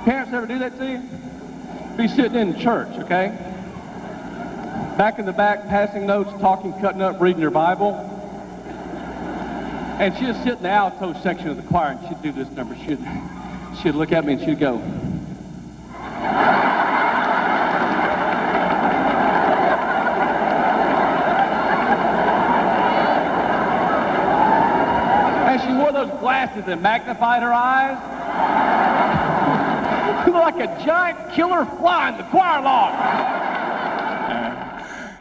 Parents ever do that to you? Be sitting in church, okay? Back in the back, passing notes, talking, cutting up, reading your Bible. And she'd sit in the alto section of the choir, and she'd do this number. She'd look at me, and she'd go. And she wore those glasses that magnified her eyes. Like a giant killer fly in the choir loft.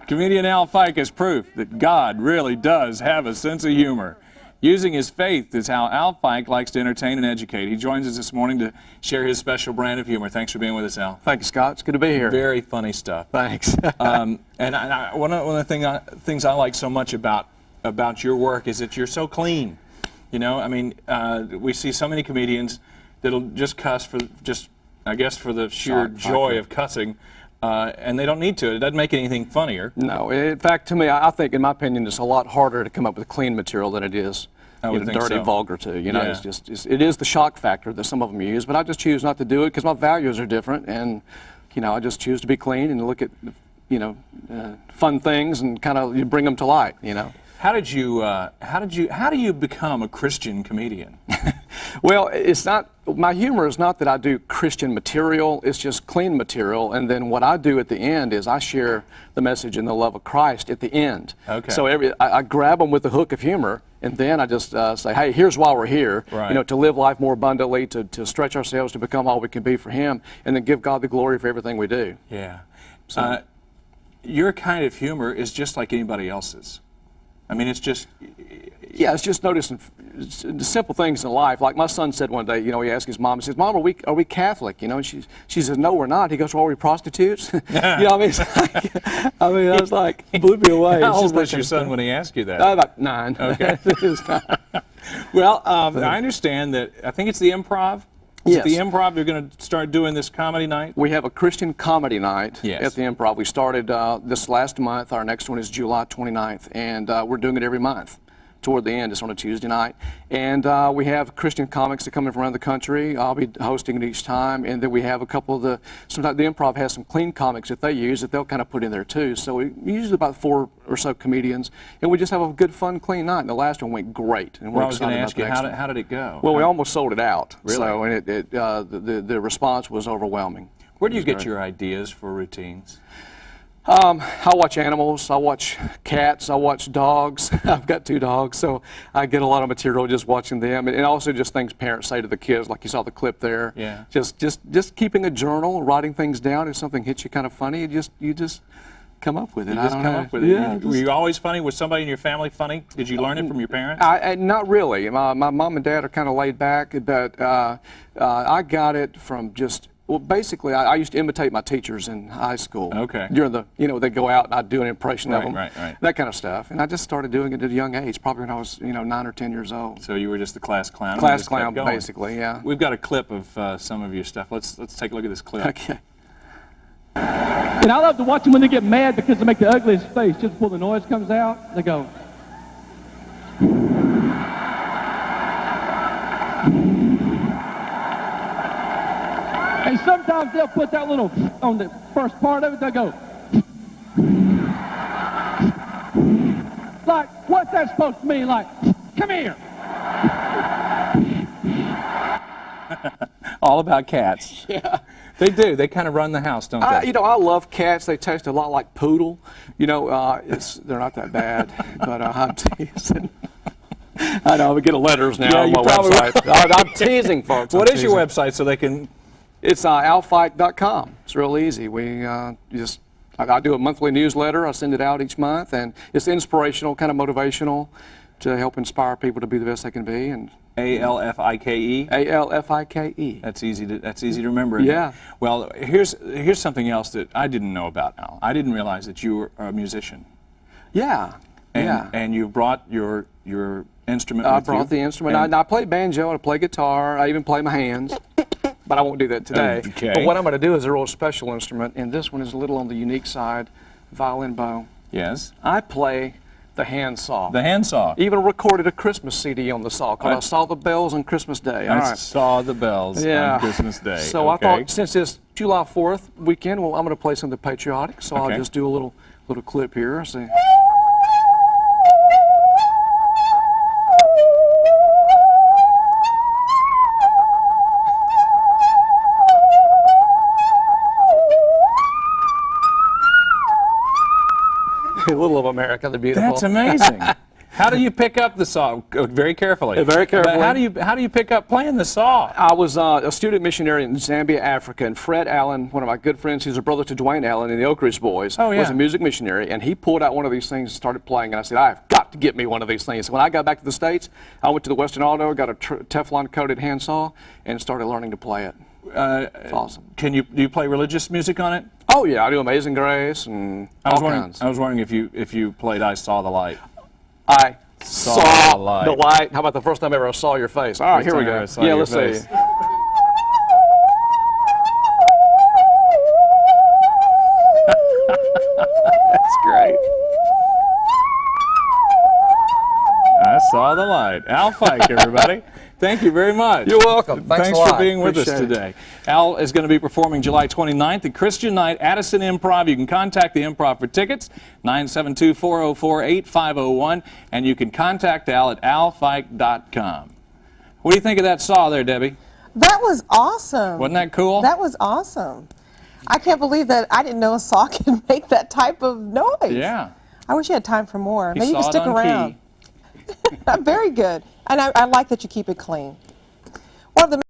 Comedian Al Fike is proof that God really does have a sense of humor. Using his faith is how Al Fike likes to entertain and educate. He joins us this morning to share his special brand of humor. Thanks for being with us, Al. Thank you, Scott. It's good to be here. Very funny stuff. Thanks. One of the things I like so much about your work is that you're so clean. You know, I mean, we see so many comedians that'll just cuss for just, I guess, for the sheer joy of cussing, and they don't need to. It doesn't make anything funnier. No. In fact, to me, I think, in my opinion, it's a lot harder to come up with clean material than it is dirty, vulgar, too. You know, it is the shock factor that some of them use, but I just choose not to do it because my values are different, and, you know, I just choose to be clean and look at, you know, fun things and kind of bring them to light, you know. How do you become a Christian comedian? Well, it's not, my humor is not that I do Christian material, it's just clean material, and then what I do at the end is I share the message and the love of Christ at the end. Okay. So I grab them with the hook of humor, and then I just say, hey, here's why we're here, right. You know, to live life more abundantly, to stretch ourselves to become all we can be for Him, and then give God the glory for everything we do. Yeah. So, your kind of humor is just like anybody else's. I mean, it's just... Yeah, it's just noticing the simple things in life. Like my son said one day, you know, he asked his mom, he says, Mom, are we Catholic? You know, and she says, no, we're not. He goes, well, are we prostitutes? You know, I mean, it's like, I was like, it blew me away. How old was your son when he asked you that? About 9. Okay. Well, I understand that, I think it's the Improv. Is it the Improv, you're going to start doing this comedy night? We have a Christian comedy night at the Improv. We started this last month. Our next one is July 29th, and we're doing it every month. Toward the end, it's on a Tuesday night. And we have Christian comics that come in from around the country. I'll be hosting it each time. And then we have a couple of sometimes the Improv has some clean comics that they use that they'll kind of put in there too. So we usually about 4 or so comedians. And we just have a good, fun, clean night. And the last one went great. And well, I was going to ask you, how did it go? Well, we almost sold it out. Really? So and the response was overwhelming. Where do you get your ideas for routines? I watch animals, I watch cats, I watch dogs. I've got 2 dogs, so I get a lot of material just watching them, and also just things parents say to the kids, like you saw the clip there. Yeah. Just keeping a journal, writing things down. If something hits you kind of funny, you just come up with it. You just come up with it. Yeah, were you always funny? Was somebody in your family funny? Did you learn it from your parents? Not really. My mom and dad are kind of laid back, but I got it from just. Well, basically, I used to imitate my teachers in high school. Okay. During the, you know, they'd go out and I'd do an impression of them. Right. That kind of stuff. And I just started doing it at a young age, probably when I was, 9 or 10 years old. So you were just the class clown? Class clown, basically, yeah. We've got a clip of some of your stuff. Let's take a look at this clip. Okay. And I love to watch them when they get mad because they make the ugliest face. Just before the noise comes out, they go. And sometimes they'll put that little on the first part of it, they'll go. Like, what's that supposed to mean? Like, come here. All about cats. Yeah. They do. They kind of run the house, don't they? I love cats. They taste a lot like poodle. They're not that bad, but I'm teasing. I know, we get letters now on my website. I'm teasing, folks. What is your website so they can... It's alfike.com. It's real easy. I do a monthly newsletter. I send it out each month, and it's inspirational, kind of motivational, to help inspire people to be the best they can be. And A-L-F-I-K-E? A-L-F-I-K-E. That's easy to remember. Yeah. Well, here's something else that I didn't know about, Al. I didn't realize that you were a musician. Yeah. And you brought your instrument with you. I brought the instrument. I play banjo, I play guitar, I even play my hands. But I won't do that today. Okay. But what I'm going to do is a real special instrument, and this one is a little on the unique side, violin bow. Yes. I play The hand saw. The hand saw. Even recorded a Christmas CD on the saw called I Saw the Bells on Christmas Day. All I right. saw the bells on Christmas Day. So I thought since it's July 4th weekend, well, I'm going to play something patriotic. So I'll just do a little clip here. See. A little of America the Beautiful. That's amazing. How do you pick up the saw? Very carefully. Very carefully. But how do you pick up playing the saw? I was a student missionary in Zambia, Africa, and Fred Allen, one of my good friends, he's a brother to Dwayne Allen in the Oak Ridge Boys, was a music missionary, and he pulled out one of these things and started playing, and I said, I've got to get me one of these things. So when I got back to the States, I went to the Western Auto, got a Teflon-coated handsaw, and started learning to play it. It's awesome. Do you play religious music on it? Oh yeah, I do Amazing Grace and all kinds. I was wondering if you played I Saw the Light. I saw the light. How about the first time ever I saw your face? All right, here we go. Yeah, let's see. That's great. I saw the light. Al Fike, everybody. Thank you very much. You're welcome. Thanks a lot. For being with us today. Al is going to be performing July 29th at Christian Night, Addison Improv. You can contact the Improv for tickets, 972-404-8501, and you can contact Al at alfike.com. What do you think of that saw there, Debbie? That was awesome. Wasn't that cool? That was awesome. I can't believe that I didn't know a saw could make that type of noise. Yeah. I wish you had time for more. Maybe you can saw it stick on around. key. Very good. And I like that you keep it clean. One of the